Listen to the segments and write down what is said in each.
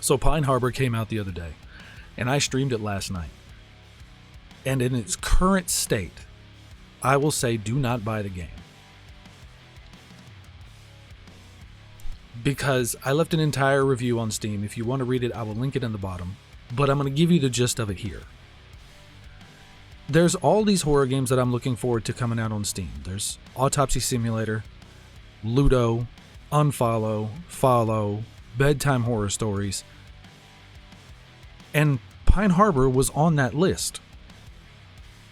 So Pine Harbor came out the other day, and I streamed it last night. And in its current state, I will say do not buy the game. Because I left an entire review on Steam. If you want to read it, I will link it in the bottom. But I'm going to give you the gist of it here. There's all these horror games that I'm looking forward to coming out on Steam. There's Autopsy Simulator, Luto, Unfollow, Follow, Bedtime Horror Stories. And Pine Harbor was on that list.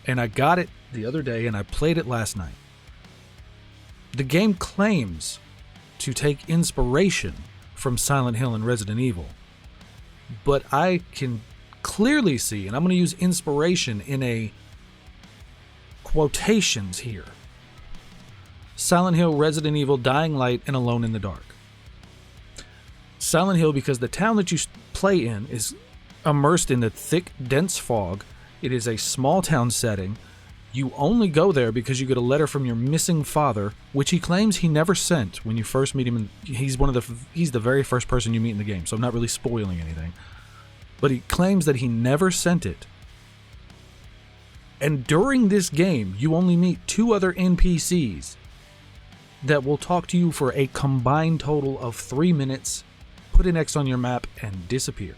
And I got it the other day and I played it last night. The game claims to take inspiration from Silent Hill and Resident Evil. But I can clearly see, and I'm going to use inspiration in a quotations here, Silent Hill, Resident Evil, Dying Light, and Alone in the Dark. Silent Hill because the town that you play in is immersed in the thick, dense fog. It is a small town setting. You only go there because you get a letter from your missing father, which he claims he never sent when you first meet him. He's the very first person you meet in the game, so I'm not really spoiling anything. But he claims that he never sent it. And during this game, you only meet 2 other NPCs that will talk to you for a combined total of 3 minutes, put an X on your map, and disappear.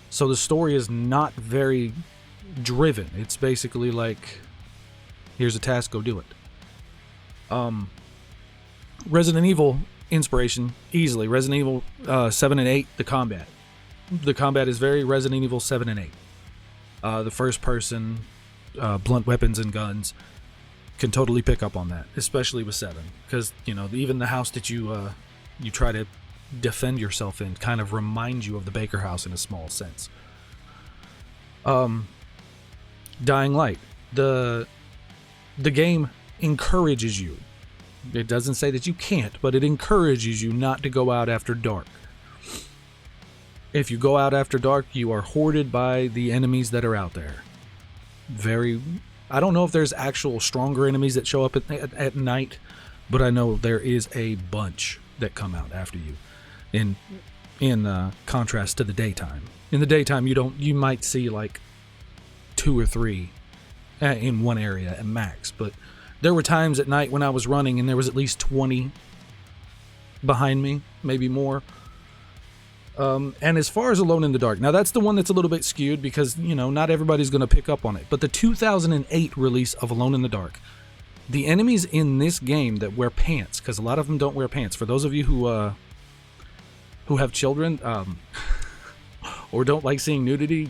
So the story is not very driven. It's basically like, here's a task, go do it. Resident Evil inspiration, easily. Resident Evil 7 and 8, the combat. The combat is very Resident Evil 7 and 8. The first person, blunt weapons and guns, can totally pick up on that, especially with 7. Because, even the house that you try to defend yourself in kind of reminds you of the Baker house in a small sense. Dying Light. The game encourages you. It doesn't say that you can't, but it encourages you not to go out after dark. If you go out after dark, you are hoarded by the enemies that are out there. I don't know if there's actual stronger enemies that show up at night, but I know there is a bunch that come out after you. In contrast to the daytime. In the daytime, you might see like 2 or 3 in one area at max, but there were times at night when I was running and there was at least 20 behind me, maybe more. And as far as Alone in the Dark, now that's the one that's a little bit skewed because, not everybody's going to pick up on it. But the 2008 release of Alone in the Dark, the enemies in this game that wear pants, because a lot of them don't wear pants. For those of you who have children, or don't like seeing nudity,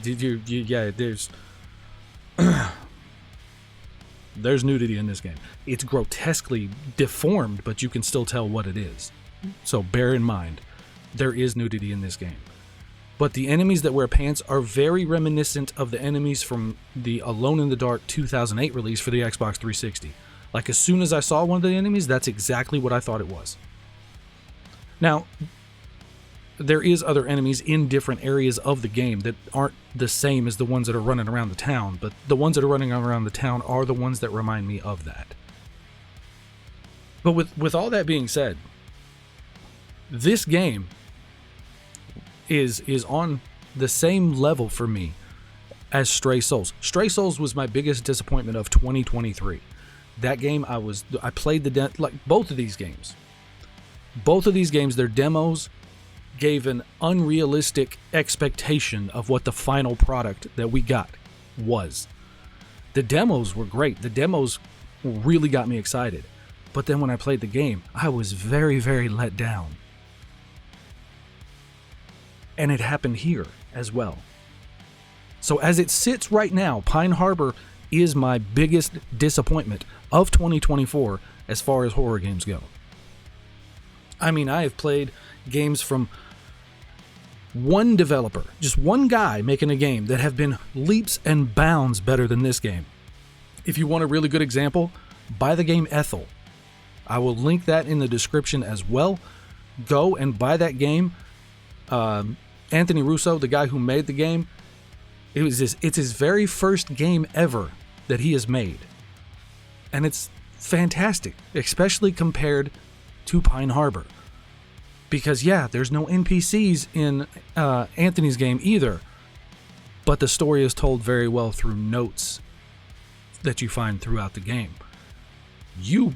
there's nudity in this game. It's grotesquely deformed, but you can still tell what it is. So bear in mind, there is nudity in this game. But the enemies that wear pants are very reminiscent of the enemies from the Alone in the Dark 2008 release for the Xbox 360. Like, as soon as I saw one of the enemies, that's exactly what I thought it was. Now, there is other enemies in different areas of the game that aren't the same as the ones that are running around the town, but the ones that are running around the town are the ones that remind me of that. But with all that being said, this game is on the same level for me as Stray Souls. Stray Souls was my biggest disappointment of 2023. That game, I played both of these games. Both of these games, their demos gave an unrealistic expectation of what the final product that we got was. The demos were great. The demos really got me excited. But then when I played the game, I was very, very let down. And it happened here as well. So as it sits right now, Pine Harbor is my biggest disappointment of 2024 as far as horror games go. I mean, I have played games from one developer, just one guy making a game, that have been leaps and bounds better than this game. If you want a really good example, buy the game Ethel. I will link that in the description as well. Go and buy that game. Anthony Russo, the guy who made the game, it's his very first game ever that he has made. And it's fantastic, especially compared to Pine Harbor. Because, yeah, there's no NPCs in Anthony's game either. But the story is told very well through notes that you find throughout the game. You,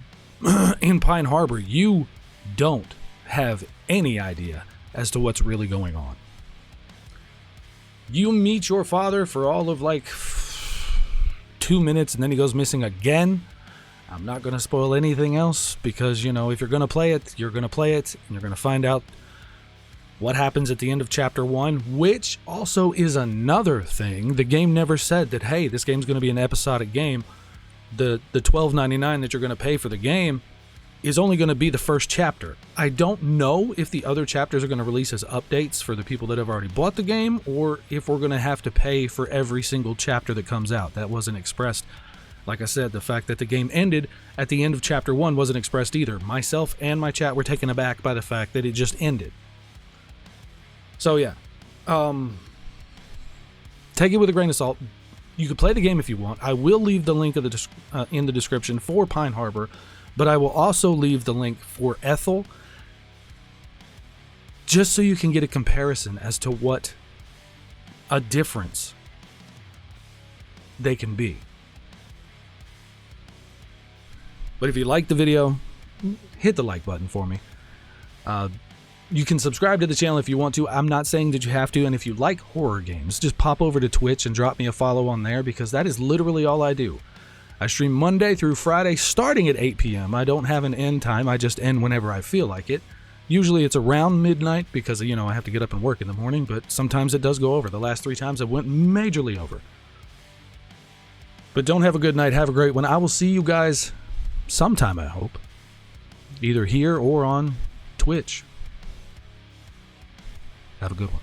in Pine Harbor, you don't have any idea as to what's really going on. You meet your father for all of like 2 minutes and then he goes missing again. I'm not going to spoil anything else because, you know, if you're going to play it, you're going to play it and you're going to find out what happens at the end of chapter 1, which also is another thing. The game never said that, hey, this game's going to be an episodic game. The $12.99 that you're going to pay for the game is only going to be the first chapter. I don't know if the other chapters are going to release as updates for the people that have already bought the game, or if we're going to have to pay for every single chapter that comes out. That wasn't expressed. Like I said, the fact that the game ended at the end of chapter 1 wasn't expressed either. Myself and my chat were taken aback by the fact that it just ended. So yeah, take it with a grain of salt. You can play the game if you want. I will leave the link in the description for Pine Harbor, but I will also leave the link for Ethel, just so you can get a comparison as to what a difference they can be. But if you like the video, hit the like button for me. You can subscribe to the channel if you want to. I'm not saying that you have to, and if you like horror games, just pop over to Twitch and drop me a follow on there, because that is literally all I do. I stream Monday through Friday starting at 8 p.m. I don't have an end time. I just end whenever I feel like it. Usually it's around midnight because, you know, I have to get up and work in the morning, but sometimes it does go over. The last 3 times it went majorly over. But don't have a good night. Have a great one. I will see you guys sometime, I hope. Either here or on Twitch. Have a good one.